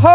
हो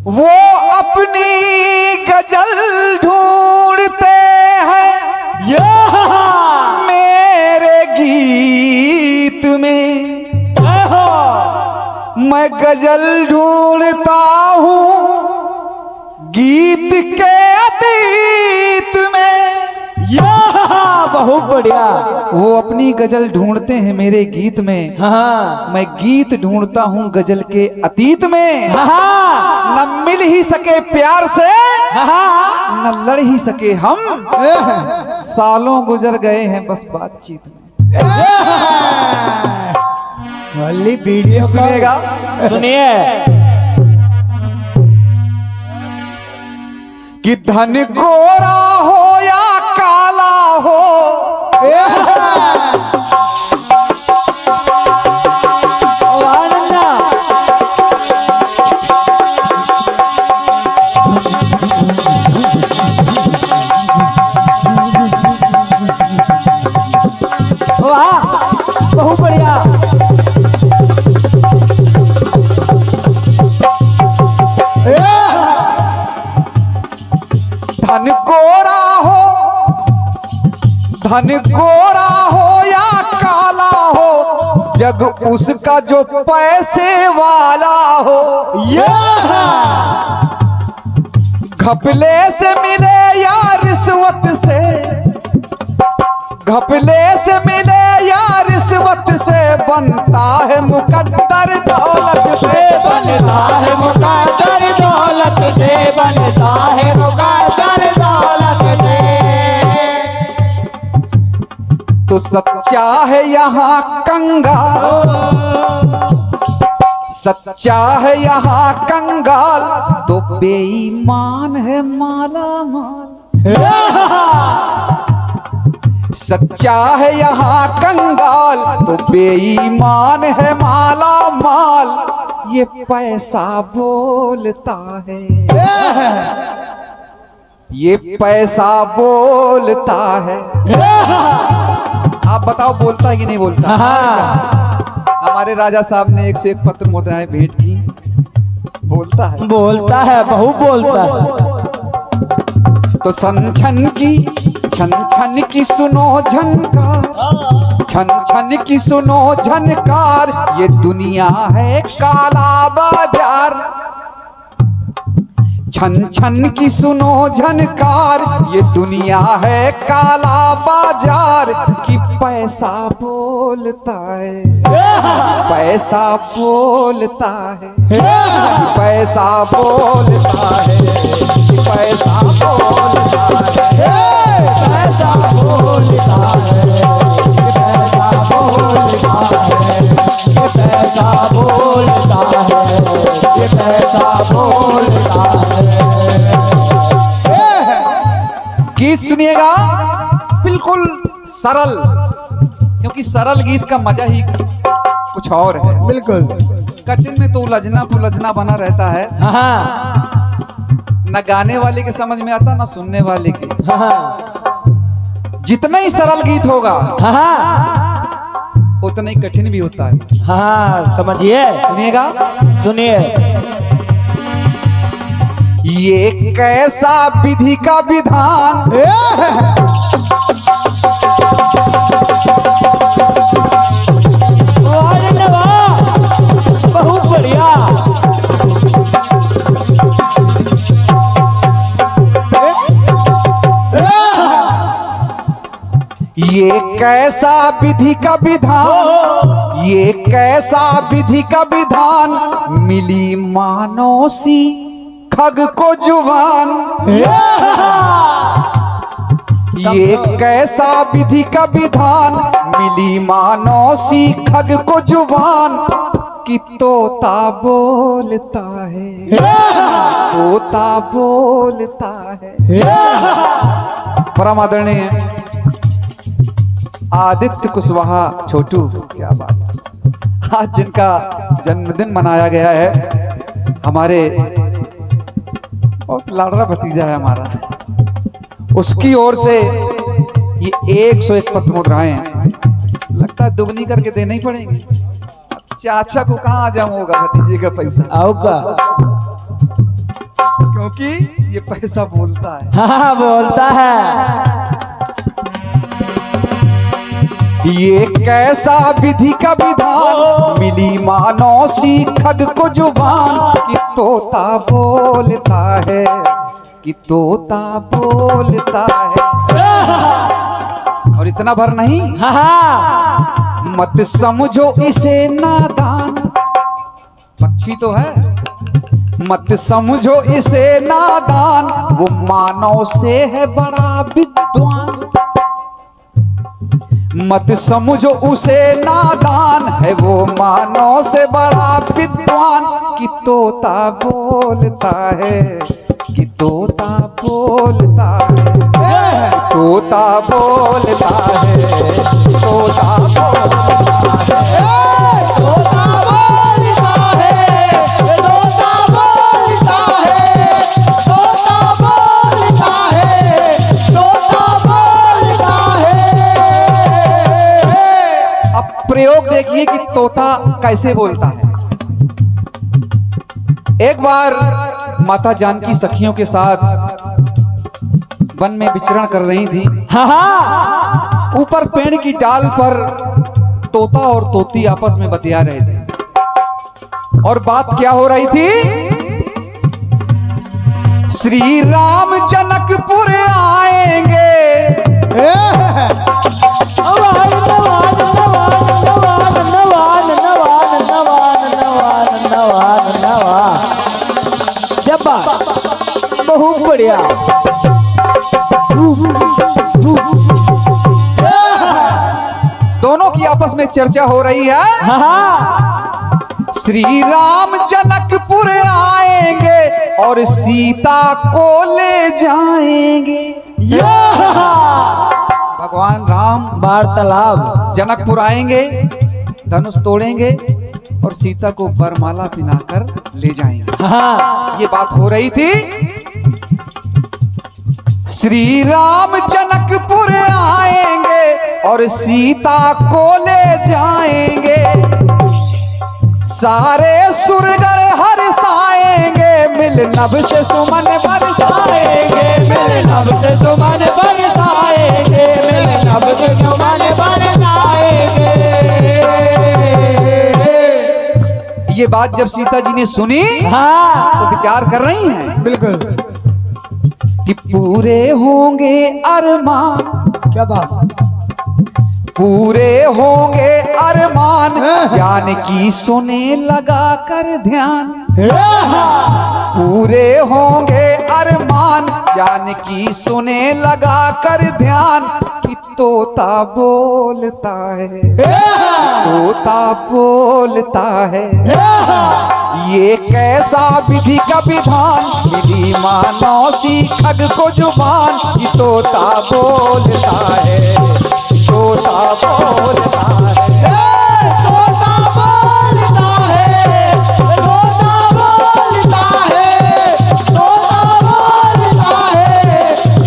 वो अपनी गजल ढूंढते हैं मेरे गीत में, मैं गजल ढूंढता हूँ गीत के अतीत में। बहुत बढ़िया। वो अपनी गजल ढूंढते हैं मेरे गीत में, हाँ मैं गीत ढूंढता हूँ गजल के अतीत में। हाँ न मिल ही सके प्यार से, हाँ न लड़ ही सके हम, सालों गुजर गए हैं बस बातचीत में। वाली वीडियो सुनिएगा, सुनिए। कि धन गोरा हो या काला हो, बहुत बढ़िया। धन गोरा हो, धन गोरा हो या काला हो, जग उसका जो पैसे वाला हो। घपले से मिले या रिश्वत से, घपले से मिले या रिश्वत से, बनता है मुकद्दर दौलत से, बनता है मुकद्दर दौलत से, बनता है मुकद्दर दौलत से। तो सच्चा है यहाँ कंगाल, सच्चा है यहाँ कंगाल, तो बेईमान है माला माल। सच्चा है यहाँ कंगाल, तो बेईमान है माला माल। ये पैसा बोलता है, ये पैसा बोलता है। आप बताओ बोलता है कि नहीं बोलता? हमारे राजा साहब ने 101 पत्र मुद्राएं भेंट की, बोलता है, बोलता है, बहुत बोलता है। तो छन छन की सुनो झनकार, छन छन की सुनो झनकार, ये दुनिया है काला बाजार। छन छन की सुनो झनकार, ये दुनिया है काला बाजार। कि पैसा बोलता है, पैसा बोलता है, पैसा बोलता है, पैसा बोलता है, पैसा बोलता है, पैसा बोलता है, पैसा बोलता है, पैसा बोलता है। गीत सुनिएगा, बिल्कुल सरल, क्योंकि सरल गीत का मजा ही कुछ और है। बिल्कुल। कठिन में तो उलझना बना रहता है। न गाने वाले के समझ में आता, न सुनने वाले के। जितना ही सरल गीत होगा उतना ही कठिन भी होता है। समझिए, सुनिएगा, सुनिए। ये कैसा विधि का विधान, बहुत बढ़िया। ये कैसा विधि का विधान, ये कैसा विधि का विधान, मिली मानो सी खग को जुबान। ये कैसा विधि का विधान, मिली मानो सी खग को जुबान। कि तोता बोलता है, तोता बोलता है। परम आदरणीय आदित्य कुशवाहा छोटू, क्या बात। आज जिनका जन्मदिन मनाया गया है, हमारे बहुत लाडला भतीजा है हमारा, उसकी ओर से ये 101 पत्र मुद्राएं लगता है दुगनी करके देने ही पड़ेंगे। चाचा को कहाँ आ जाऊंगा भतीजे का पैसा, आओ का क्योंकि ये पैसा बोलता है। हाँ बोलता है। ये कैसा विधि का विधान, मिली मानो सी खग को जुबान, कि तोता बोलता है, कि तोता बोलता है। और इतना भर नहीं, मत समझो इसे नादान, पक्षी तो है, मत समझो इसे नादान, वो मानव से है बड़ा विद्वान। मत समझो उसे नादान, है वो मानव से बड़ा विद्वान, कि तोता बोलता है, कि तोता बोलता है, तोता बोलता है, तोता बोलता है, तोता बोलता है, तोता बोलता है, तोता बोलता है, तोता बोलता है। अब प्रयोग देखिए कि तोता कैसे बोलता है। एक बार माता जानकी सखियों के साथ वन में विचरण कर रही थी। ऊपर पेड़ की डाल पर तोता और तोती आपस में बतिया रहे थे, और बात क्या हो रही थी? श्री राम जनकपुर आएंगे, बहुत बढ़िया। दोनों की आपस में चर्चा हो रही है। श्री राम जनकपुर आएंगे और सीता को ले जाएंगे। भगवान राम वार्तालाप, जनकपुर आएंगे, धनुष तोड़ेंगे और सीता को वरमाला पहनाकर ले जाएंगे। ये बात हो रही थी। श्री राम जनकपुर आएंगे और सीता को ले जाएंगे, सारे सुरगर हर्षाएंगे, मिल नभ से सुमन बरसाएंगे, मिल नभ से सुमन बरसाएंगे, मिल नभ से सुमन बरसाएंगे। ये बात जब सीता जी ने सुनी तो विचार कर रही हैं बिल्कुल कि पूरे होंगे अरमान, क्या बात, पूरे होंगे अरमान, जानकी सुने लगा कर ध्यान, पूरे होंगे अरमान, जानकी सुने लगा कर ध्यान, कि तोता बोलता है, तोता बोलता है। ये कैसा विधि का विधान, मिली मानो सी खग को जुबान, कि तोता बोलता है, तोता बोलता है, तोता बोलता है, तोता बोलता है, तोता बोलता है,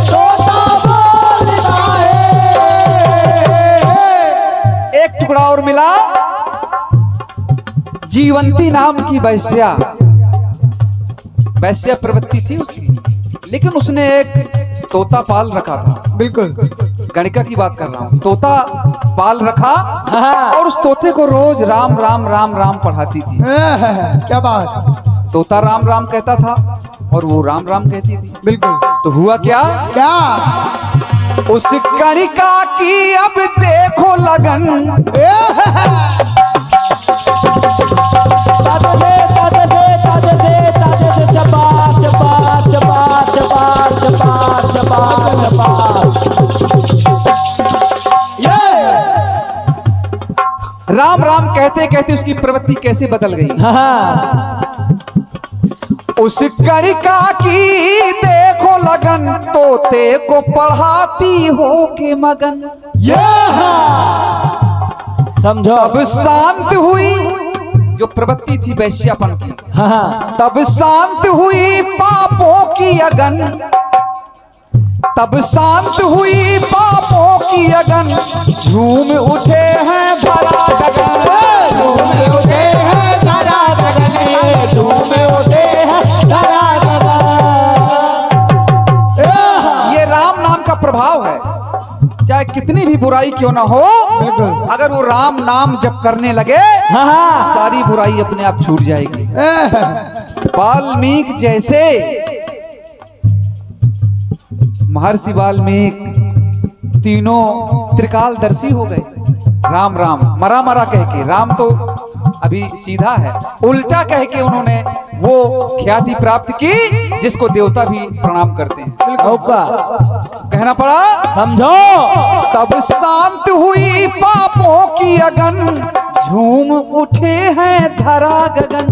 तोता बोलता है। एक टुकड़ा और मिला। जीवंती नाम की वैश्या, वैश्या प्रवृत्ति थी उसकी, लेकिन उसने एक तोता पाल रखा था। बिल्कुल गणिका की बात कर रहा हूँ। तोता पाल रखा और उस तोते को रोज राम राम राम राम पढ़ाती थी। क्या बात, तोता राम राम कहता था और वो राम राम कहती थी। बिल्कुल। तो हुआ क्या? क्या? उस गणिका की अब देखो लगन, राम राम कहते कहते कहते उसकी प्रवृत्ति कैसे बदल गई। हाँ उस कणिका की देखो लगन, तोते को पढ़ाती हो के मगन। समझो। तब शांत हुई, जो प्रवृत्ति थी वैश्यापन की, हाँ तब शांत हुई पापों की अगन। तब शांत हुई पापों की अगन, झूम उठे हैं धरा गगन। झूम उठे हैं धरा गगन, झूम उठे हैं धरा गगन। ये राम नाम का प्रभाव है, चाहे कितनी भी बुराई क्यों ना हो, अगर वो राम नाम जप करने लगे हाँ सारी बुराई अपने आप छूट जाएगी। वाल्मीकि जैसे महर्षि वाल्मीकि तीनों त्रिकालदर्शी हो गए। राम राम मरा मरा कह के, राम तो अभी सीधा है, उल्टा कह के उन्होंने वो ख्याति प्राप्त की जिसको देवता भी प्रणाम करते हैं। कहना पड़ा समझो। तब शांत हुई पापों की अगन, झूम उठे हैं धरा गगन।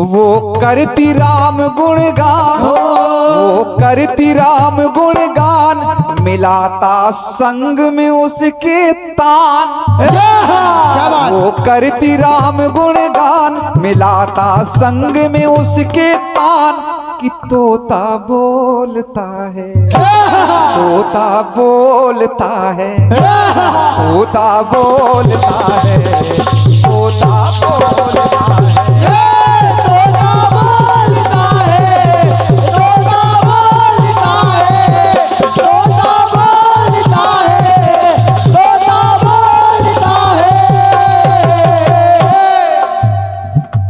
वो करती राम गुणगान, वो करती राम गुणगान, मिलाता संग में उसके तान। वो करती राम गुणगान, मिलाता संग में उसके तान। कि तोता बोलता है, तोता बोलता है, तोता बोलता है, तोता बोलता है।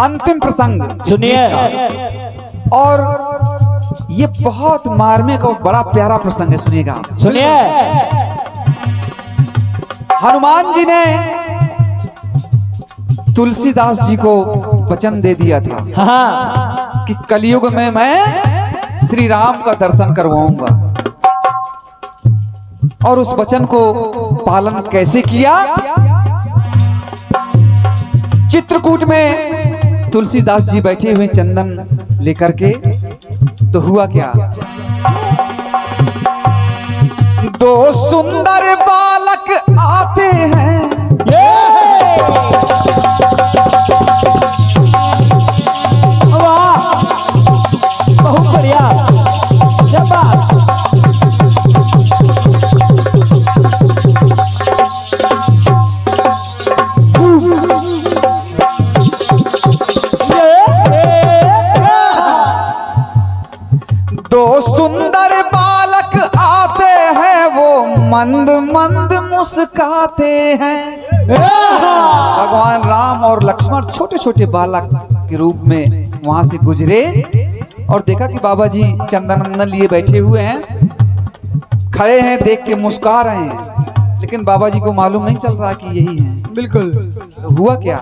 अंतिम प्रसंग सुनिए। और ये बहुत मार्मिक और बड़ा प्यारा प्रसंग है, सुनिएगा। सुनिए। हनुमान जी ने तुलसीदास जी को वचन दे दिया था हाँ कि कलयुग में मैं श्री राम का दर्शन करवाऊंगा, और उस वचन को पालन कैसे किया। चित्रकूट में तुलसीदास जी बैठे हुए चंदन लेकर के, तो हुआ क्या, दो सुंदर बालक आते हैं। वाह बहुत बढ़िया, शाबाश। दो सुंदर बालक आते हैं, वो मंद मंद मुस्काते हैं। भगवान राम और लक्ष्मण छोटे छोटे बालक के रूप में वहां से गुजरे और देखा कि बाबा जी चंदन लिए बैठे हुए हैं, खड़े हैं, देख के मुस्कुरा रहे हैं, लेकिन बाबा जी को मालूम नहीं चल रहा कि यही हैं। बिल्कुल। तो हुआ क्या,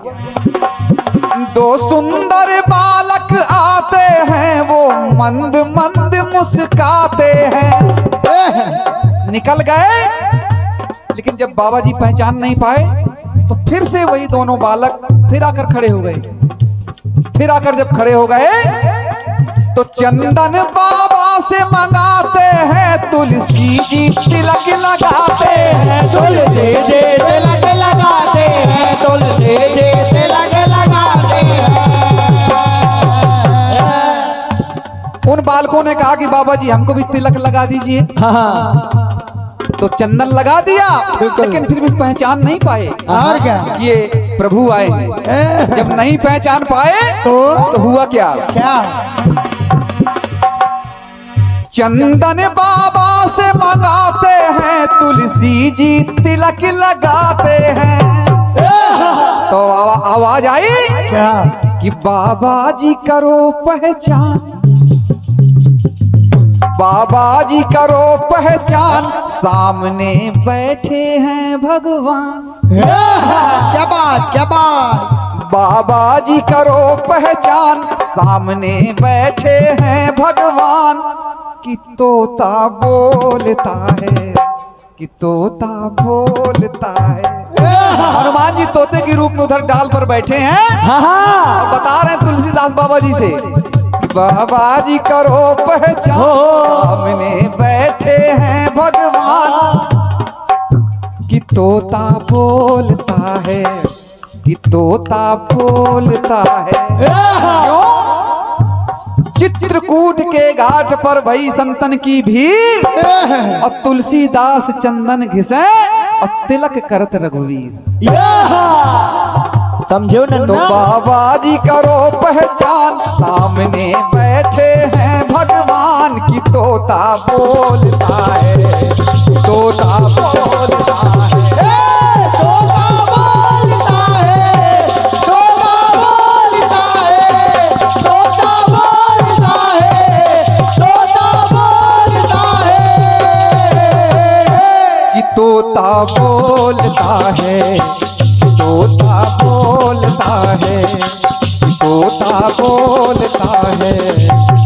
दो सुंदर बालक आते हैं, वो मंद मंद मुस्काते हैं। निकल गए, लेकिन जब बाबा जी पहचान नहीं पाए तो फिर से वही दोनों बालक फिर आकर खड़े हो गए। फिर आकर जब खड़े हो गए तो चंदन बाबा से मंगाते हैं, तुलसी जी तिलक लगाते हैं। तुलसी जी तिलक लगाते हैं, तुलसी जी तिलक लगाते हैं। उन बालकों ने कहा कि बाबा जी हमको भी तिलक लगा दीजिए। हाँ तो चंदन लगा दिया, लेकिन फिर भी पहचान नहीं पाए और क्या? कि ये प्रभु आए हैं। जब नहीं पहचान पाए तो हुआ क्या, चंदन बाबा से मंगाते हैं, तुलसी जी तिलक लगाते हैं। तो आवाज आई क्या? कि बाबा जी करो पहचान, बाबा जी करो पहचान, सामने बैठे हैं भगवान। क्या बात, क्या बात। बाबा जी करो पहचान, सामने बैठे हैं भगवान। कि तोता बोलता है, कि तोता बोलता है। हनुमान जी तोते के रूप में उधर डाल पर बैठे हैं और बता रहे हैं तुलसीदास बाबा जी से कि बाबा जी करो पहचान, सामने बैठे हैं भगवान, कि तोता बोलता है, कि तोता बोलता है। क्यों? चित्रकूट के घाट पर भई संतन की भीड़ और तुलसीदास चंदन घिसे और तिलक करत रघुवीर। समझो तो नन्ना। बाबा जी करो पहचान, सामने बैठे हैं भगवान, की तोता बोलता है, तोता बोलता है। तोता बोलता है, तोता बोलता है, तोता बोलता है, तोता बोलता है, कि तोता बोलता है, तोता बोलता है, तोता बोलता है।